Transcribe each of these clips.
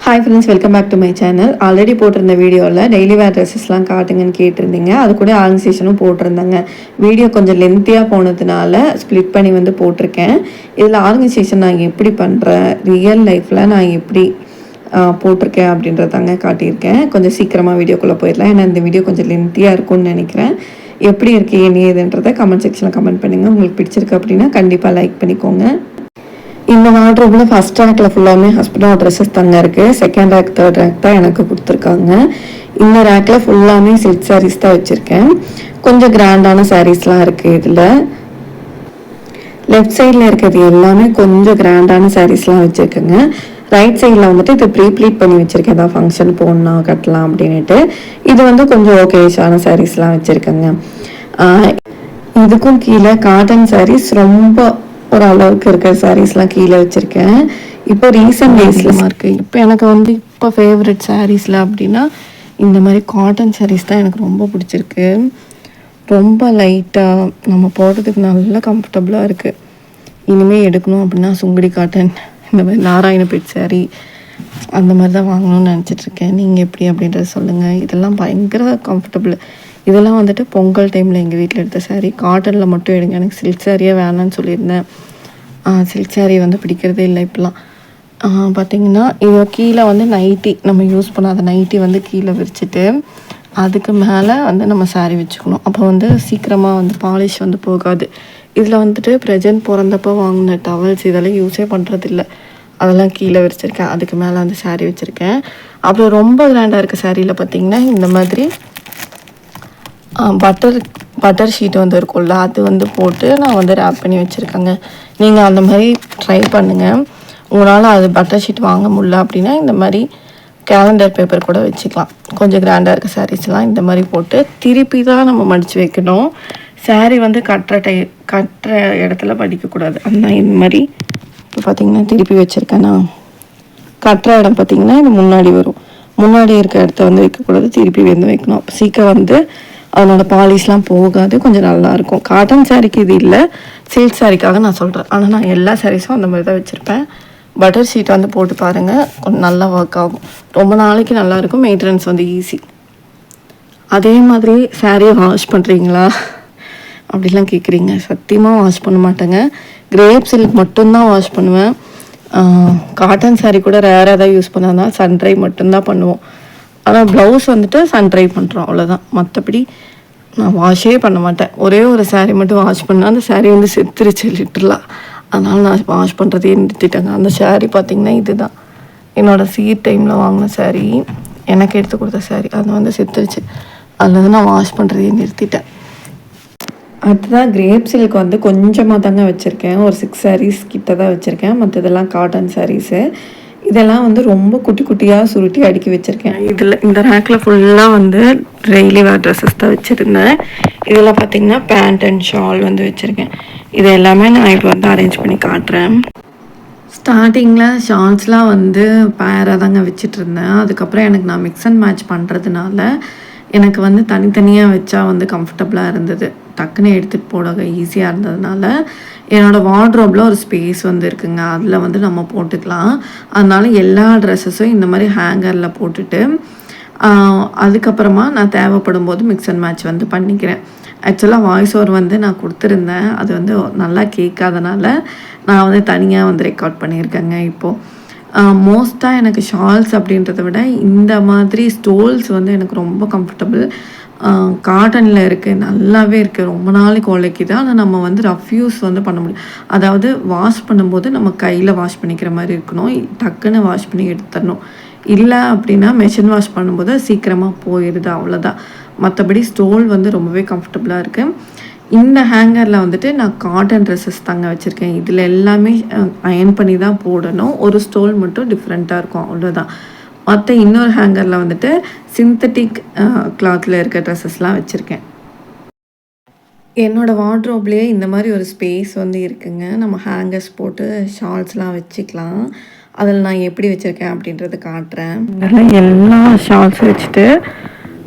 Hi friends, welcome back to my channel. Already போட்டிருந்த வீடியோவில் daily வேர் ட்ரெஸ்ஸஸ்லாம் காட்டுங்கன்னு கேட்டிருந்தீங்க. அது கூட ஆர்கனைசேஷனும் போட்டிருந்தாங்க. வீடியோ கொஞ்சம் லென்த்தியாக போனதுனால ஸ்ப்ளிட் பண்ணி வந்து போட்டிருக்கேன். இதில் ஆர்கனைசேஷன் நான் எப்படி பண்ணுறேன், ரியல் லைஃப்பில் நான் எப்படி போட்டிருக்கேன் அப்படின்றதாங்க காட்டியிருக்கேன். கொஞ்சம் சீக்கிரமாக வீடியோக்குள்ளே போயிடலாம். ஏன்னா இந்த வீடியோ கொஞ்சம் லென்த்தியாக இருக்கும்னு நினைக்கிறேன். எப்படி இருக்குது என்ன ஏதுன்றதை கமெண்ட் செக்ஷனில் கமெண்ட் பண்ணுங்கள். உங்களுக்கு பிடிச்சிருக்கு அப்படின்னா கண்டிப்பாக லைக் பண்ணிக்கோங்க. இந்த வார்ட்ரோபில் ஃபஸ்ட் ரேக்கில் ஃபுல்லாமே ஹஸ்பண்டோட ட்ரெஸ்ஸஸ் தாங்க இருக்குது. செகண்ட் ரேக் தேர்ட் ரேக் தான் எனக்கு கொடுத்துருக்காங்க. இந்த ரேக்கில் ஃபுல்லாமே சில்க் சாரீஸ் தான் வச்சுருக்கேன். கொஞ்சம் கிராண்டான சாரீஸ்லாம் இருக்குது. இதில் லெஃப்ட் சைடில் இருக்கிறது எல்லாமே கொஞ்சம் கிராண்டான சாரீஸ்லாம் வச்சுருக்கேங்க. ரைட் சைடில் வந்துட்டு இது ப்ளீட் பண்ணி வச்சுருக்கேன். ஏதாவது ஃபங்க்ஷன் போடணும் கட்டலாம் அப்படின்ட்டு. இது வந்து கொஞ்சம் ஓகேஷான சாரீஸ்லாம் வச்சுருக்கேங்க. இதுக்கும் கீழே காட்டன் சாரீஸ் ரொம்ப ஒரு அளவுக்கு இருக்கிற சாரீஸ்லாம் கீழே வச்சுருக்கேன். இப்போ ரீசன்ட் டேஸில் இருக்குது. இப்போ எனக்கு வந்து இப்போ ஃபேவரட் சாரீஸில் அப்படின்னா இந்த மாதிரி காட்டன் சாரீஸ் தான் எனக்கு ரொம்ப பிடிச்சிருக்கு. ரொம்ப லைட்டாக நம்ம போடுறதுக்கு நல்லா கம்ஃபர்டபுளாக இருக்குது. இனிமேல் எடுக்கணும் அப்படின்னா சுங்குடி காட்டன், இந்த மாதிரி நாராயணபேட் சாரீ அந்த மாதிரி தான் வாங்கணும்னு நினச்சிட்ருக்கேன். நீங்கள் எப்படி அப்படின்றத சொல்லுங்கள். இதெல்லாம் பயங்கர கம்ஃபர்டபுள். இதெல்லாம் வந்துட்டு பொங்கல் டைமில் எங்கள் வீட்டில் எடுத்த சாரீ. காட்டனில் மட்டும் எடுங்க, எனக்கு சில்க் சாரியே வேணான்னு சொல்லியிருந்தேன். சில்க் சாரீ வந்து பிடிக்கிறதே இல்லை இப்போலாம். பார்த்திங்கன்னா இது கீழே வந்து நைட்டி, நம்ம யூஸ் பண்ணாத நைட்டி வந்து கீழே விரிச்சிட்டு அதுக்கு மேலே வந்து நம்ம சாரீ வச்சுக்கணும். அப்போ வந்து சீக்கிரமாக வந்து பாலிஷ் வந்து போகாது. இதில் வந்துட்டு ப்ரெசென்ட் பிறந்தப்போ வாங்கின டவல்ஸ் இதெல்லாம் யூஸே பண்ணுறதில்ல. அதெல்லாம் கீழே விரிச்சிருக்கேன். அதுக்கு மேலே வந்து சாரீ வச்சுருக்கேன். அப்புறம் ரொம்ப கிராண்டாக இருக்க சாரியில் பார்த்திங்கன்னா இந்த மாதிரி பட்டர் ஷீட் வந்து இருக்கும்ல, அது வந்து போட்டு நான் வந்து ரேப் பண்ணி வச்சுருக்கேங்க. நீங்கள் அந்த மாதிரி ட்ரை பண்ணுங்கள். உங்களால் அது பட்டர் ஷீட் வாங்க முடியல அப்படின்னா இந்த மாதிரி கேலண்டர் பேப்பர் கூட வச்சுக்கலாம். கொஞ்சம் கிராண்டாக இருக்க சாரீஸ்லாம் இந்த மாதிரி போட்டு திருப்பி தான் நம்ம மடித்து வைக்கணும். சாரீ வந்து கட்டுற இடத்துல படிக்கக்கூடாது. அந்த இந்த மாதிரி இப்போ பார்த்திங்கன்னா திருப்பி வச்சுருக்கேன்னா கட்டுற இடம் பார்த்திங்கன்னா இது முன்னாடி வரும். முன்னாடி இருக்க இடத்த வந்து வைக்கக்கூடாது, திருப்பி வந்து வைக்கணும். சீக்கிரம் வந்து அதனோட பாலிஷ்லாம் போகாது, கொஞ்சம் நல்லாயிருக்கும். காட்டன் சாரீக்கு இது இல்லை, சில்க் சாரீக்காக நான் சொல்கிறேன். ஆனால் நான் எல்லா சாரீஸும் அந்த மாதிரி தான் வச்சுருப்பேன். பட்டர் ஷீட் வந்து போட்டு பாருங்கள், கொஞ்சம் நல்லா ஒர்க் ஆகும். ரொம்ப நாளைக்கு நல்லாயிருக்கும். மெயின்டெனன்ஸ் வந்து ஈஸி. அதே மாதிரி சாரியை வாஷ் பண்ணுறீங்களா அப்படிலாம் கேட்குறீங்க. சத்தியமாக வாஷ் பண்ண மாட்டேங்க. கிரேப் சில்க் மட்டும்தான் வாஷ் பண்ணுவேன். காட்டன் சாரீ கூட ரேராக தான் யூஸ் பண்ணாதான் சன்ட்ரை மட்டும்தான் பண்ணுவோம். ஆனால் ப்ளவுஸ் வந்துட்டு சன்ட்ரை பண்ணுறோம், அவ்வளோதான். மற்றபடி நான் வாஷே பண்ண மாட்டேன். ஒரே ஒரு சாரீ மட்டும் வாஷ் பண்ணால் அந்த சாரீ வந்து செத்துருச்சு லிட்டரலாக. அதனால் நான் வாஷ் பண்ணுறதே நிறுத்திட்டேங்க. அந்த சாரீ பார்த்திங்கன்னா இதுதான் என்னோடய சீட் டைமில் வாங்கின சாரீ, எனக்கு எடுத்து கொடுத்த சாரீ. அது வந்து செத்துருச்சு. அதில் வந்து நான் வாஷ் பண்ணுறதே நிறுத்திட்டேன். அடுத்ததான் கிரேப் சில்க் வந்து கொஞ்சமாக தாங்க வச்சுருக்கேன். ஒரு 6 சாரீஸ் கிட்ட தான் வச்சுருக்கேன். மற்றதெல்லாம் காட்டன் சாரீஸு. இதெல்லாம் வந்து ரொம்ப குட்டி குட்டியாக சுருட்டி அடுக்கி வச்சுருக்கேன். இதில் இந்த ரேக்கில் ஃபுல்லாக வந்து டெய்லி வேர் ட்ரெஸ்ஸஸ் தான் வச்சுருந்தேன். இதில் பார்த்திங்கன்னா பேண்ட் அண்ட் ஷால் வந்து வச்சுருக்கேன். இது எல்லாமே நான் இப்போ வந்து அரேஞ்ச் பண்ணி காட்டுறேன். ஸ்டார்டிங்கில் ஷால்ஸ்லாம் வந்து பேராக தாங்க வச்சிட்ருந்தேன். அதுக்கப்புறம் எனக்கு நான் மிக்ஸ் அண்ட் மேட்ச் பண்ணுறதுனால எனக்கு வந்து தனித்தனியாக வச்சா வந்து கம்ஃபர்டபுளாக இருந்தது. டக்குன்னு எடுத்துகிட்டு போட ஈஸியாக இருந்ததுனால என்னோடய வார்ட்ரோபில் ஒரு ஸ்பேஸ் வந்து இருக்குங்க. அதில் வந்து நம்ம போட்டுக்கலாம். அதனால எல்லா ட்ரெஸ்ஸஸும் இந்த மாதிரி ஹேங்கரில் போட்டுட்டு அதுக்கப்புறமா நான் தேவைப்படும் போது மிக்ஸ் அண்ட் மேட்ச் வந்து பண்ணிக்கிறேன். ஆக்சுவலாக வாய்ஸ் ஓவர் வந்து நான் கொடுத்துருந்தேன். அது வந்து நல்லா கேட்காதனால நான் வந்து தனியாக வந்து ரெக்கார்ட் பண்ணியிருக்கேங்க. இப்போது மோஸ்ட்டாக எனக்கு ஷால்ஸ் அப்படின்றத விட இந்த மாதிரி ஸ்டோல்ஸ் வந்து எனக்கு ரொம்ப கம்ஃபர்டபுள். காட்டனில் இருக்குது, நல்லாவே இருக்குது, ரொம்ப நாளைக்கு உழைக்குது. ஆனால் நம்ம வந்து ரஃப் யூஸ் வந்து பண்ண முடியும். அதாவது வாஷ் பண்ணும்போது நம்ம கையில் வாஷ் பண்ணிக்கிற மாதிரி இருக்கணும். டக்குன்னு வாஷ் பண்ணி எடுத்துடணும். இல்லை அப்படின்னா மெஷின் வாஷ் பண்ணும்போது சீக்கிரமாக போயிடுது, அவ்வளோதான். மற்றபடி ஸ்டோல் வந்து ரொம்பவே கம்ஃபர்டபுளாக இருக்குது. இந்த ஹேங்கரில் வந்துட்டு நான் காட்டன் ட்ரெஸ்ஸஸ் தாங்க வச்சுருக்கேன். இதில் எல்லாமே அயன் பண்ணி தான் போடணும். ஒரு ஸ்டோல் மட்டும் டிஃப்ரெண்ட்டாக இருக்கும், அவ்வளோதான். மற்ற இன்னொரு ஹேங்கரில் வந்துட்டு சிந்தட்டிக் கிளாத்தில் இருக்க ட்ரெஸ்ஸஸ்லாம் வச்சுருக்கேன். என்னோடய வார்ட்ரோப்லேயே இந்த மாதிரி ஒரு ஸ்பேஸ் வந்து இருக்குங்க. நம்ம ஹேங்கர்ஸ் போட்டு ஷால்ஸ்லாம் வச்சுக்கலாம். அதில் நான் எப்படி வச்சுருக்கேன் அப்படின்றத காட்டுறேன். எல்லா ஷால்ஸும் வச்சுட்டு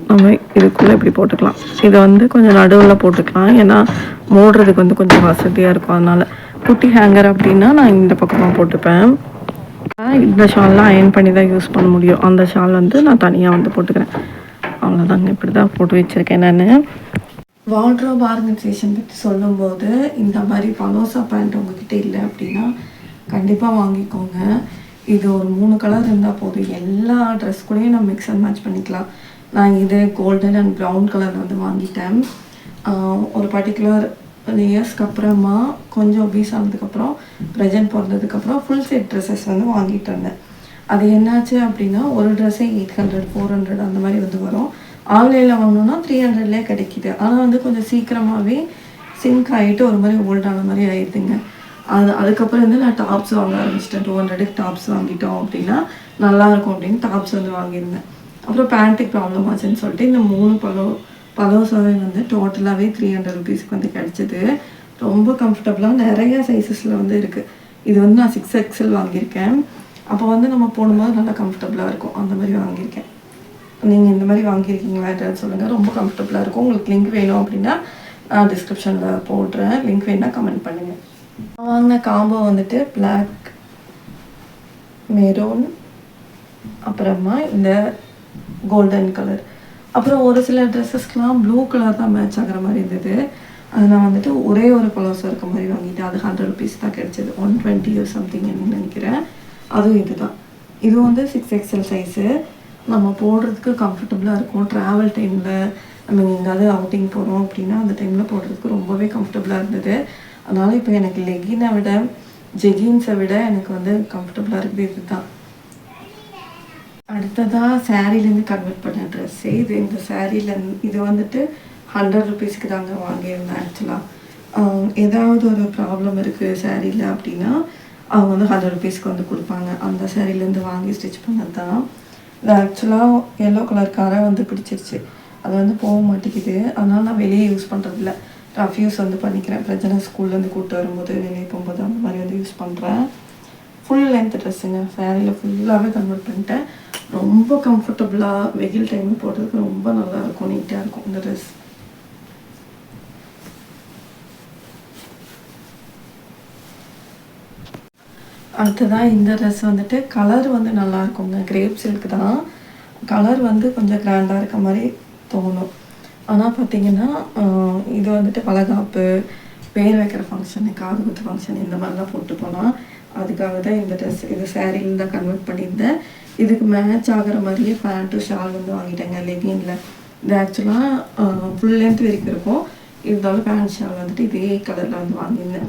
நம்ம இதுக்குள்ளே இப்படி போட்டுக்கலாம். இதை வந்து கொஞ்சம் நடுவில் போட்டுக்கலாம், ஏன்னா மூடுறதுக்கு வந்து கொஞ்சம் வசதியாக இருக்கும். அதனால் குட்டி ஹேங்கர் அப்படின்னா நான் இந்த பக்கமாக போட்டுப்பேன். இந்த ஷால்லாம் அயன் பண்ணி தான் யூஸ் பண்ண முடியும். அந்த ஷால் வந்து நான் தனியாக வந்து போட்டுக்கிறேன். அவ்வளோதாங்க. இப்படி தான் போட்டு வச்சுருக்கேன் நான். வார்ட்ரோப் ஆர்கனைசேஷன் பற்றி சொல்லும்போது இந்த மாதிரி பலோசா பேண்ட் உங்ககிட்ட இல்லை அப்படின்னா கண்டிப்பாக வாங்கிக்கோங்க. இது ஒரு 3 கலர் இருந்தால் போதும். எல்லா ட்ரெஸ் கூடயும் நம்ம மிக்ஸ் அண்ட் மேட்ச் பண்ணிக்கலாம். நான் இது கோல்டன் அண்ட் ப்ரௌன் கலர் வந்து வாங்கிட்டேன். ஒரு பர்டிகுலர் இயர்ஸ்க்கு அப்புறமா கொஞ்சம் ஒபீஸ் ஆனதுக்கப்புறம் ப்ரெசென்ட் பிறந்ததுக்கப்புறம் ஃபுல் செட் ட்ரெஸ்ஸஸ் வந்து வாங்கிட்டு இருந்தேன். அது என்னாச்சு அப்படின்னா ஒரு ட்ரெஸ்ஸே 800 400 அந்த மாதிரி வந்து வரும். ஆன்லைனில் வாங்கினோன்னா 300லே கிடைக்கிது. ஆனால் வந்து கொஞ்சம் சீக்கிரமாகவே சிங்க் ஆகிட்டு ஒரு மாதிரி ஓல்டான மாதிரி ஆயிடுதுங்க. அதுக்கப்புறம் வந்து நான் டாப்ஸ் வாங்க ஆரம்பிச்சிட்டேன். 200க்கு டாப்ஸ் வாங்கிட்டோம் அப்படின்னா நல்லாயிருக்கும் அப்படின்னு டாப்ஸ் வந்து வாங்கியிருந்தேன். அப்புறம் பேண்ட்டுக்கு ப்ராப்ளம் ஆச்சுன்னு சொல்லிட்டு இந்த 3 பலோசாவே வந்து டோட்டலாகவே 300 ருபீஸ்க்கு வந்து கிடச்சிது. ரொம்ப கம்ஃபர்டபுளாக நிறைய சைஸஸில் வந்து இருக்குது. இது வந்து நான் 6XL வாங்கியிருக்கேன். அப்போ வந்து நம்ம போடும்போது நல்லா கம்ஃபர்டபுளாக இருக்கும். அந்த மாதிரி வாங்கியிருக்கேன். நீங்கள் இந்த மாதிரி வாங்கியிருக்கீங்களா என்னன்னு சொல்லுங்கள். ரொம்ப கம்ஃபர்டபுளாக இருக்கும். உங்களுக்கு லிங்க் வேணும் அப்படின்னா நான் டிஸ்கிரிப்ஷனில் போடுறேன். லிங்க் வேணுன்னா கமெண்ட் பண்ணுங்கள். வாங்கின காம்போ வந்துட்டு பிளாக், மெரூன், அப்புறமா இந்த கோல்டன் கலர். அப்புறம் ஒரு சில ட்ரெஸ்ஸஸ்க்கெலாம் ப்ளூ கலர் தான் மேட்ச் ஆகிற மாதிரி இருந்தது. அது நான் வந்துட்டு ஒரே ஒரு பலோசா இருக்க மாதிரி வாங்கிட்டேன். அது 100 ருபீஸ் தான் கிடச்சிது. 120 சம்திங் நினைக்கிறேன். அதுவும் இதுதான். இது வந்து 6XL சைஸு. நம்ம போடுறதுக்கு கம்ஃபர்டபுளாக இருக்கும். ட்ராவல் டைமில் நம்ம எங்கேயாவது அவுட்டிங் போகிறோம் அப்படின்னா அந்த டைமில் போடுறதுக்கு ரொம்பவே கம்ஃபர்டபுளாக இருந்தது. அதனால் இப்போ எனக்கு லெகினை விட ஜெகின்ஸை விட எனக்கு வந்து கம்ஃபர்டபுளாக இருக்குது இது தான். அடுத்ததாக சாரீலேருந்து கன்வெர்ட் பண்ண ட்ரெஸ்ஸு இது. இந்த சாரீலேருந்து இது வந்துட்டு 100 ருபீஸ்க்கு தாங்க வாங்கியிருந்தேன். ஆக்சுவலாக ஏதாவது ஒரு ப்ராப்ளம் இருக்குது சாரியில் அப்படின்னா அவங்க வந்து 100 ருபீஸ்க்கு வந்து கொடுப்பாங்க. அந்த சாரீலேருந்து வாங்கி ஸ்டிச் பண்ணது தான். இது ஆக்சுவலாக எல்லோ கலர் காரை வந்து பிடிச்சிருச்சு. அது வந்து போக மாட்டேங்குது. அதனால் நான் வெளியே யூஸ் பண்ணுறதில்ல. ரஃப் யூஸ் வந்து பண்ணிக்கிறேன். பிரச்சனை ஸ்கூல்லேருந்து கூப்பிட்டு வரும்போது வெளியே போகும்போது அந்த மாதிரி வந்து யூஸ் பண்ணுறேன். ஃபுல் லென்த் ட்ரெஸ்ஸுங்க. சாரியில் ஃபுல்லாகவே கன்வெர்ட் பண்ணிட்டேன். ரொம்ப கம்ஃபர்டபுளாக வெயில் டைமில் போடுறதுக்கு ரொம்ப நல்லாயிருக்கும். நீட்டாக இருக்கும் இந்த ட்ரெஸ். அடுத்ததான் இந்த ட்ரெஸ் வந்துட்டு கலர் வந்து நல்லா இருக்குங்க. கிரேப் சில்க் தான். கலர் வந்து கொஞ்சம் கிராண்டாக இருக்க மாதிரி தோணும். ஆனால் பார்த்திங்கன்னா இது வந்துட்டு வளைகாப்பு, பேர் வைக்கிற ஃபங்க்ஷனு, காது குத்து ஃபங்க்ஷன் இந்த மாதிரிலாம் போட்டு போனால் அதுக்காக தான் இந்த ட்ரெஸ். இது சாரியில் தான் கன்வெர்ட் பண்ணியிருந்தேன். இதுக்கு மேட்ச் ஆகிற மாதிரியே பேண்ட்டு ஷால் வந்து வாங்கிட்டேங்க லெகினில். இது ஆக்சுவலாக ஃபுல் லென்த் வரைக்கும் இருக்கும். இருந்தாலும் பேண்ட் ஷால் வந்துட்டு இதே கலரில் வந்து வாங்கியிருந்தேன்.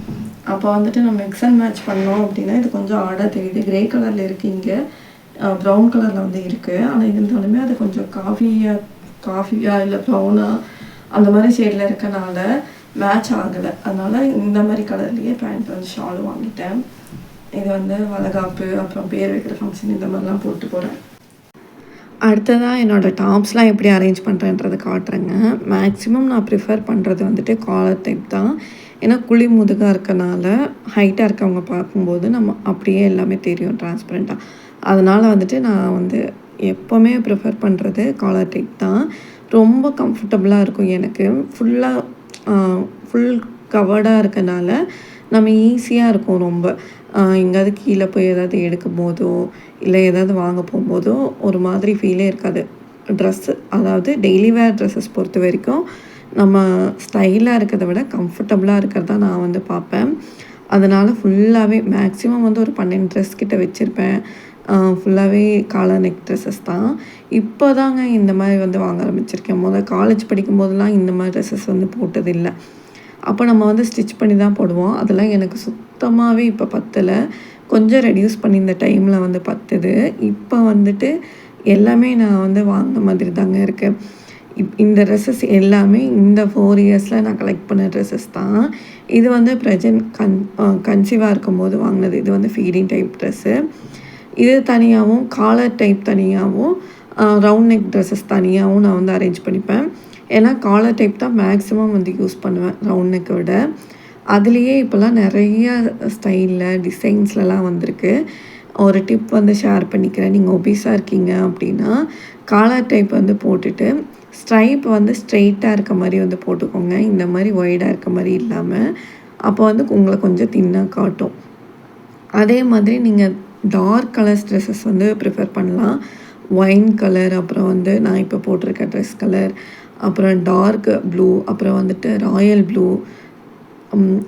அப்போ வந்துட்டு நம்ம மிக்ஸ் அண்ட் மேட்ச் பண்ணோம் அப்படின்னா இது கொஞ்சம் ஆடாக தெரியுது. கிரே கலரில் இருக்குது, இங்கே ப்ரௌன் கலரில் வந்து இருக்குது. ஆனால் இருந்தாலுமே அது கொஞ்சம் காஃபியாக இல்லை ப்ரௌனாக அந்த மாதிரி ஷேடில் இருக்கனால மேட்ச் ஆகலை. அதனால் இந்த மாதிரி கலர்லேயே பேண்ட் வந்து ஷால் வாங்கிட்டேன். இது வந்து வளைகாப்பு அப்புறம் பேர் வைக்கிற ஃபங்க்ஷன் இந்த மாதிரிலாம் போட்டு போகிறேன். அடுத்ததாக என்னோடய டாப்ஸ்லாம் எப்படி அரேஞ்ச் பண்ணுறேன்றதை காட்டுறேங்க. மேக்ஸிமம் நான் ப்ரிஃபர் பண்ணுறது வந்துட்டு காலர் டைப் தான். ஏன்னா குழி முதுகாக இருக்கனால ஹைட்டாக இருக்கவங்க பார்க்கும்போது நம்ம அப்படியே எல்லாமே தெரியும் டிரான்ஸ்பரண்ட்டாக. அதனால் வந்துட்டு நான் வந்து எப்போவுமே ப்ரிஃபர் பண்ணுறது காலர் டைப் தான். ரொம்ப கம்ஃபர்டபுளாக இருக்கும் எனக்கு. ஃபுல் கவர்டாக இருக்கனால நம்ம ஈஸியாக இருக்கும் ரொம்ப. எங்கேயாவது கீழே போய் ஏதாவது எடுக்கும் போதோ இல்லை ஏதாவது வாங்க போகும்போதோ ஒரு மாதிரி ஃபீலே இருக்காது. ட்ரெஸ்ஸு அதாவது டெய்லி வேர் ட்ரெஸ்ஸஸ் பொறுத்த வரைக்கும் நம்ம ஸ்டைலாக இருக்கிறத விட கம்ஃபர்டபுளாக இருக்கிறதா நான் வந்து பார்ப்பேன். அதனால் ஃபுல்லாகவே மேக்ஸிமம் வந்து ஒரு 12 ட்ரெஸ் கிட்ட வச்சுருப்பேன். ஃபுல்லாகவே காலர் நெக் ட்ரெஸ்ஸஸ் தான். இப்போ தாங்க இந்த மாதிரி வந்து வாங்க ஆரம்பிச்சிருக்கேன். காலேஜ் படிக்கும்போதெல்லாம் இந்த மாதிரி ட்ரெஸ்ஸஸ் வந்து போட்டதில்லை. அப்போ நம்ம வந்து ஸ்டிச் பண்ணி தான் போடுவோம். அதெல்லாம் எனக்கு சுத்தமாகவே இப்போ பத்தலை. கொஞ்சம் ரெடியூஸ் பண்ணி இந்த டைமில் வந்து பத்துது. இப்போ வந்துட்டு எல்லாமே நான் வந்து வாங்கின மாதிரி தாங்க இருக்கேன். இந்த ட்ரெஸ்ஸஸ் எல்லாமே இந்த 4 இயர்ஸில் நான் கலெக்ட் பண்ண ட்ரெஸ்ஸஸ் தான். இது வந்து கன்சீவாக இருக்கும்போது வாங்கினது. இது வந்து ஃபீடிங் டைப் ட்ரெஸ்ஸு. இது தனியாகவும் காலர் டைப் தனியாகவும் ரவுண்ட் நெக் ட்ரெஸ்ஸஸ் தனியாகவும் நான் வந்து அரேஞ்ச் பண்ணிப்பேன். ஏன்னா காலர் டைப் தான் மேக்ஸிமம் வந்து யூஸ் பண்ணுவேன் ரவுண்ட் நெக்கை விட. அதுலேயே இப்போல்லாம் நிறைய ஸ்டைலில் டிசைன்ஸ்லலாம் வந்திருக்கு. ஒரு டிப் வந்து ஷேர் பண்ணிக்கிறேன். நீங்கள் ஒபீஸாக இருக்கீங்க அப்படின்னா காலர் டைப் வந்து போட்டுட்டு ஸ்ட்ரைப் வந்து ஸ்ட்ரெயிட்டாக இருக்க மாதிரி வந்து போட்டுக்கோங்க. இந்த மாதிரி ஒய்டாக இருக்க மாதிரி இல்லாமல். அப்போ வந்து உங்களை கொஞ்சம் தின்னாக காட்டும். அதே மாதிரி நீங்கள் டார்க் கலர்ஸ் ட்ரெஸ்ஸஸ் வந்து ப்ரிஃபர் பண்ணலாம். ஒயின் கலர், அப்புறம் வந்து நான் இப்போ போட்டிருக்க ட்ரெஸ் கலர், அப்புறம் டார்க் ப்ளூ, அப்புறம் வந்துட்டு ராயல் ப்ளூ,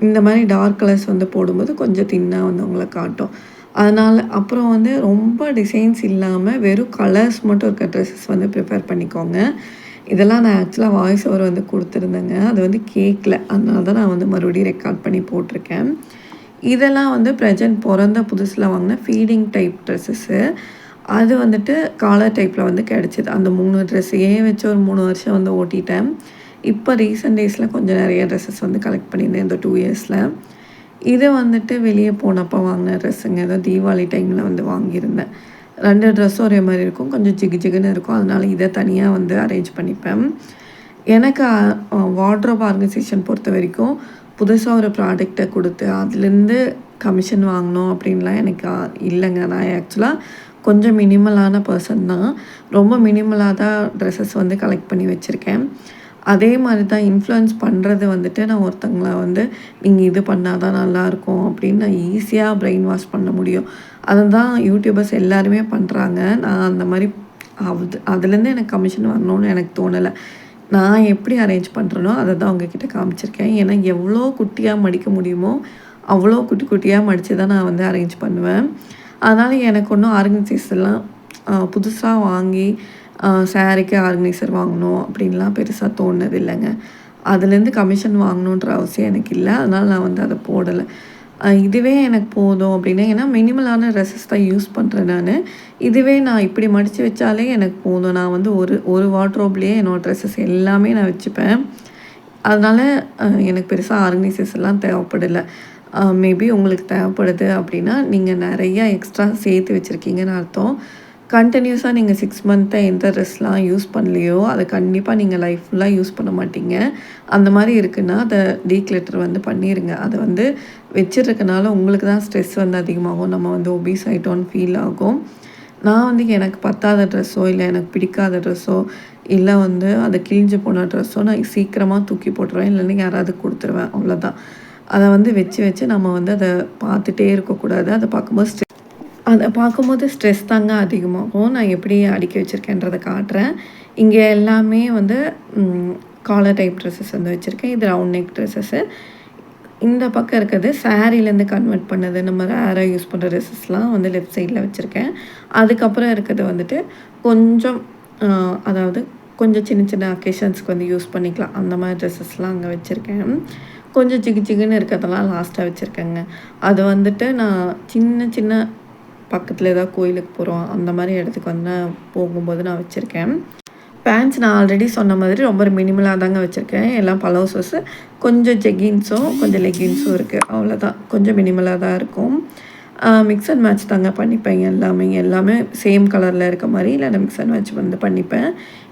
இந்த மாதிரி டார்க் கலர்ஸ் வந்து போடும்போது கொஞ்சம் தின்னாக வந்து உங்களை காட்டும். அதனால் அப்புறம் வந்து ரொம்ப டிசைன்ஸ் இல்லாமல் வெறும் கலர்ஸ் மட்டும் இருக்க ட்ரெஸ்ஸஸ் வந்து ப்ரிஃபர் பண்ணிக்கோங்க. இதெல்லாம் நான் ஆக்சுவலாக வாய்ஸ் ஓவர் வந்து கொடுத்துருந்தேங்க. அது வந்து கேட்கல. அதனால தான் நான் வந்து மறுபடியும் ரெக்கார்ட் பண்ணி போட்டிருக்கேன். இதெல்லாம் வந்து ப்ரெசென்ட் பிறந்த புதுசில் வாங்கின ஃபீடிங் டைப் ட்ரெஸ்ஸஸ்ஸு. அது வந்துட்டு காலர் டைப்பில் வந்து கிடச்சிது. அந்த 3 ட்ரெஸ்ஸையே வச்சு ஒரு 3 வருஷம் வந்து ஓட்டிட்டேன். இப்போ ரீசெண்ட் டேஸில் கொஞ்சம் நிறைய ட்ரெஸ்ஸஸ் வந்து கலெக்ட் பண்ணியிருந்தேன் இந்த 2 இயர்ஸில். இது வந்துட்டு வெளியே போனப்போ வாங்கின ட்ரெஸ்ஸுங்க. ஏதோ தீபாவளி டைமில் வந்து வாங்கியிருந்தேன். 2 ட்ரெஸ்ஸும் ஒரே மாதிரி இருக்கும். கொஞ்சம் ஜிகு ஜிகுன்னு இருக்கும். அதனால் இதை தனியாக வந்து அரேஞ்ச் பண்ணிப்பேன். எனக்கு வார்ட்ரோப் ஆர்கனைசேஷன் பொறுத்த வரைக்கும் புதுசாக ஒரு ப்ராடக்டை கொடுத்து அதுலேருந்து கமிஷன் வாங்கணும் அப்படின்லாம் எனக்கு இல்லைங்க. நான் ஆக்சுவலாக கொஞ்சம் மினிமலான பர்சன் தான். ரொம்ப மினிமலாக தான் ட்ரெஸ்ஸஸ் வந்து கலெக்ட் பண்ணி வச்சுருக்கேன். அதே மாதிரி தான் இன்ஃப்ளூயன்ஸ் பண்ணுறது வந்துட்டு நான் ஒருத்தங்கள வந்து நீங்கள் இது பண்ணால் தான் நல்லாயிருக்கும் அப்படின்னு நான் ஈஸியாக பிரெயின் வாஷ் பண்ண முடியும். அதை தான் யூடியூபர்ஸ் எல்லாருமே பண்ணுறாங்க. நான் அந்த மாதிரி அதுலேருந்து எனக்கு கமிஷன் வரணும்னு எனக்கு தோணலை. நான் எப்படி அரேஞ்ச் பண்ணுறேனோ அதை தான் உங்ககிட்ட காமிச்சிருக்கேன். ஏன்னா எவ்வளோ குட்டியாக மடிக்க முடியுமோ அவ்வளோ குட்டி குட்டியாக மடித்து தான் நான் வந்து அரேஞ்ச் பண்ணுவேன். அதனால் எனக்கு ஒன்றும் ஆர்கனைசர்ஸ்லாம் புதுசாக வாங்கி சாரீக்கு ஆர்கனைசர் வாங்கணும் அப்படின்லாம் பெருசாக தோணுது இல்லைங்க. அதுலேருந்து கமிஷன் வாங்கணுன்ற அவசியம் எனக்கு இல்லை. அதனால் நான் வந்து அதை போடலை. இதுவே எனக்கு போதும் அப்படின்னா, ஏன்னா மினிமலான ட்ரெஸ்ஸஸ் தான் யூஸ் பண்ணுறேன் நான். இதுவே நான் இப்படி மடித்து வச்சாலே எனக்கு போதும். நான் வந்து ஒரு வார்ட்ரோப்லேயே என்னோடய ட்ரெஸ்ஸஸ் எல்லாமே நான் வச்சுப்பேன். அதனால் எனக்கு பெருசாக ஆர்கனைசர்ஸ் எல்லாம் தேவைப்படலை. மேபி உங்களுக்கு தேவைப்படுது அப்படின்னா நீங்கள் நிறையா எக்ஸ்ட்ரா சேர்த்து வச்சுருக்கீங்கன்னு அர்த்தம். கண்டினியூஸாக நீங்கள் 6 மந்த்தாக எந்த ட்ரெஸ்லாம் யூஸ் பண்ணலையோ அதை கண்டிப்பாக நீங்கள் லைஃப் ஃபுல்லாக யூஸ் பண்ண மாட்டீங்க. அந்த மாதிரி இருக்குன்னா அதை டீக்ளட்டர் வந்து பண்ணிடுங்க. அதை வந்து வச்சிருக்கனால உங்களுக்கு தான் ஸ்ட்ரெஸ் வந்து அதிகமாகும். நம்ம வந்து ஒபீஸ் ஆகிட்டோன்னு ஃபீல் ஆகும். நான் வந்து எனக்கு பத்தாத ட்ரெஸ்ஸோ இல்லை எனக்கு பிடிக்காத ட்ரெஸ்ஸோ இல்லை வந்து அதை கிழிஞ்சு போன ட்ரெஸ்ஸோ நான் சீக்கிரமாக தூக்கி போட்டுருவேன். இல்லைன்னா யாராவது கொடுத்துருவேன். அவ்வளோதான். அதை வந்து வச்சு நம்ம வந்து அதை பார்த்துட்டே இருக்கக்கூடாது. அதை பார்க்கும்போது ஸ்ட்ரெஸ் தாங்க அதிகமாகும். நான் எப்படி அடுக்கி வச்சுருக்கேன்றதை காட்டுறேன். இங்கே எல்லாமே வந்து காலர் டைப் ட்ரெஸ்ஸஸ் வந்து வச்சுருக்கேன். இது ரவுண்ட் நெக் ட்ரெஸ்ஸஸ்ஸு. இந்த பக்கம் இருக்கிறது சாரீலேருந்து கன்வெர்ட் பண்ணது நம்ம ரேராக யூஸ் பண்ணுற ட்ரெஸ்ஸஸ்லாம் வந்து லெஃப்ட் சைடில் வச்சுருக்கேன். அதுக்கப்புறம் இருக்கிறது வந்துட்டு கொஞ்சம் அதாவது கொஞ்சம் சின்ன சின்ன அக்கேஷன்ஸ்க்கு வந்து யூஸ் பண்ணிக்கலாம். அந்த மாதிரி ட்ரெஸ்ஸஸ்லாம் அங்கே வச்சுருக்கேன். கொஞ்சம் ஜிகு ஜிகுன்னு இருக்கிறதெல்லாம் லாஸ்ட்டாக வச்சுருக்கேங்க. அது வந்துட்டு நான் சின்ன சின்ன பக்கத்தில் ஏதாவது கோயிலுக்கு போகிறோம் அந்த மாதிரி இடத்துக்கு வந்து போகும்போது நான் வச்சுருக்கேன். பேண்ட்ஸ் நான் ஆல்ரெடி சொன்ன மாதிரி ரொம்ப மினிமலாக தாங்க வச்சுருக்கேன். எல்லாம் பலோசோஸு, கொஞ்சம் ஜெகின்ஸும் கொஞ்சம் லெகின்ஸும் இருக்குது. அவ்வளோதான். கொஞ்சம் மினிமலாக தான் இருக்கும். மிக்ஸ் அண்ட் மேட்ச் தாங்க பண்ணிப்பேன். எல்லாமே சேம் கலரில் இருக்க மாதிரி இல்லைன்னா மிக்ஸ் அண்ட் மேட்ச் வந்து பண்ணிப்பேன்.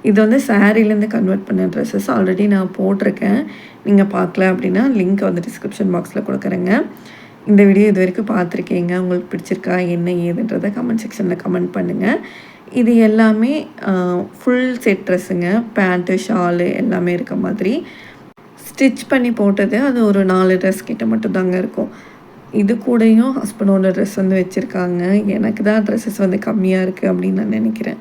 இது வந்து சாரீலேருந்து கன்வெர்ட் பண்ண ட்ரெஸ்ஸஸ் ஆல்ரெடி நான் போட்டிருக்கேன். நீங்கள் பார்க்கல அப்படின்னா லிங்க் வந்து டிஸ்கிரிப்ஷன் பாக்ஸில் கொடுக்குறேங்க. இந்த வீடியோ இது வரைக்கும் பார்த்துருக்கீங்க. உங்களுக்கு பிடிச்சிருக்கா என்ன ஏதுன்றதை கமெண்ட் செக்ஷனில் கமெண்ட் பண்ணுங்கள். இது எல்லாமே ஃபுல் செட் ட்ரெஸ்ஸுங்க. பேண்ட்டு, ஷாலு எல்லாமே இருக்க மாதிரி ஸ்டிச் பண்ணி போட்டது. அது ஒரு 4 ட்ரெஸ் கிட்ட மட்டும் தாங்க இருக்கும். இது கூடயும் ஹஸ்பண்டோட ட்ரெஸ் வந்து வச்சுருக்காங்க. எனக்கு தான் ட்ரெஸ்ஸஸ் வந்து கம்மியாக இருக்குது அப்படின்னு நான் நினைக்கிறேன்.